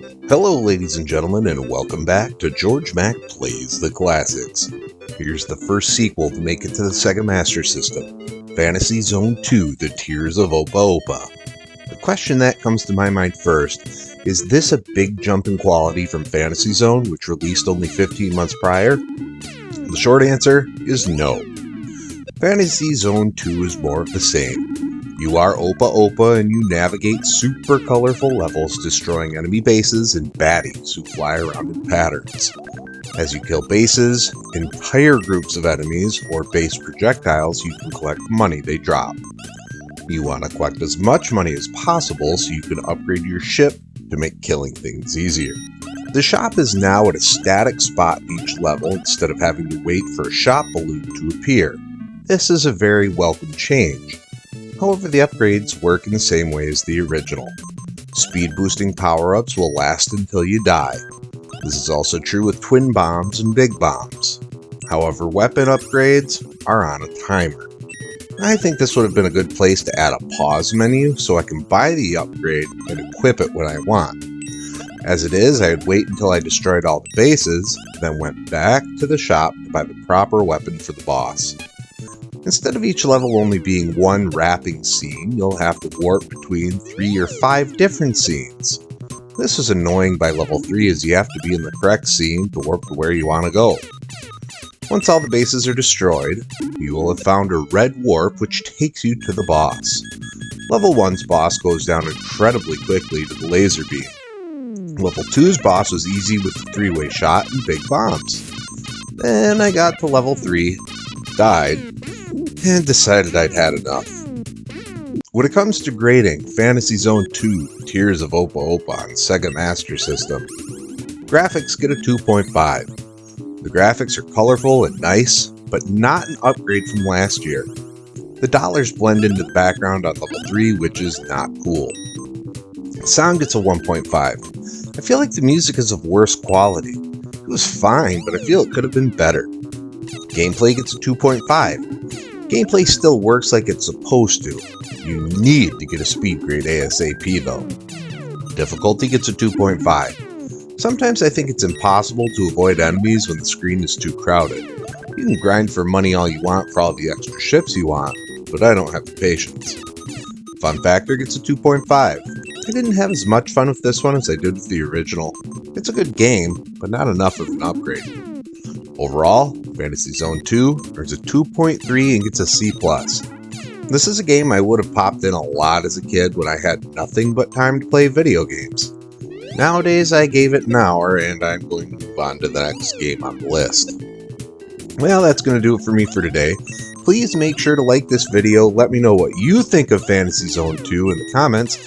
Hello, ladies and gentlemen, and welcome back to Georg Mack Plays the Classics. Here's the first sequel to make it to the Sega Master System, Fantasy Zone 2: The Tears of Opa-Opa. The question that comes to my mind first, is this a big jump in quality from Fantasy Zone, which released only 15 months prior? The short answer is no. Fantasy Zone 2 is more of the same. You are Opa-Opa and you navigate super colorful levels, destroying enemy bases and baddies who fly around in patterns. As you kill bases, entire groups of enemies, or base projectiles, you can collect money they drop. You want to collect as much money as possible so you can upgrade your ship to make killing things easier. The shop is now at a static spot in each level instead of having to wait for a shop balloon to appear. This is a very welcome change. However, the upgrades work in the same way as the original. Speed boosting power-ups will last until you die. This is also true with twin bombs and big bombs. However, weapon upgrades are on a timer. I think this would have been a good place to add a pause menu so I can buy the upgrade and equip it when I want. As it is, I'd wait until I destroyed all the bases, then went back to the shop to buy the proper weapon for the boss. Instead of each level only being one wrapping scene, you'll have to warp between 3 or 5 different scenes. This is annoying by level 3 as you have to be in the correct scene to warp to where you want to go. Once all the bases are destroyed, you will have found a red warp which takes you to the boss. Level 1's boss goes down incredibly quickly to the laser beam. Level 2's boss was easy with the 3-way shot and big bombs. Then I got to level 3, died, and decided I'd had enough. When it comes to grading Fantasy Zone 2: Tears of Opa-Opa on Sega Master System, graphics get a 2.5. The graphics are colorful and nice, but not an upgrade from last year. The dollars blend into the background on level 3, which is not cool. Sound gets a 1.5. I feel like the music is of worse quality. It was fine, but I feel it could have been better. Gameplay gets a 2.5. Gameplay still works like it's supposed to. You need to get a speed grade ASAP though. Difficulty gets a 2.5. Sometimes I think it's impossible to avoid enemies when the screen is too crowded. You can grind for money all you want for all the extra ships you want, but I don't have the patience. Fun factor gets a 2.5. I didn't have as much fun with this one as I did with the original. It's a good game, but not enough of an upgrade. Overall, Fantasy Zone 2 earns a 2.3 and gets a C+. This is a game I would have popped in a lot as a kid when I had nothing but time to play video games. Nowadays, I gave it an hour and I'm going to move on to the next game on the list. Well, that's going to do it for me for today. Please make sure to like this video, let me know what you think of Fantasy Zone 2 in the comments,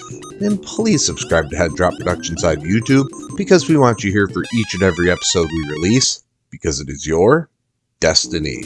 and please subscribe to Head Drop Productions on YouTube because we want you here for each and every episode we release, because it is your destiny.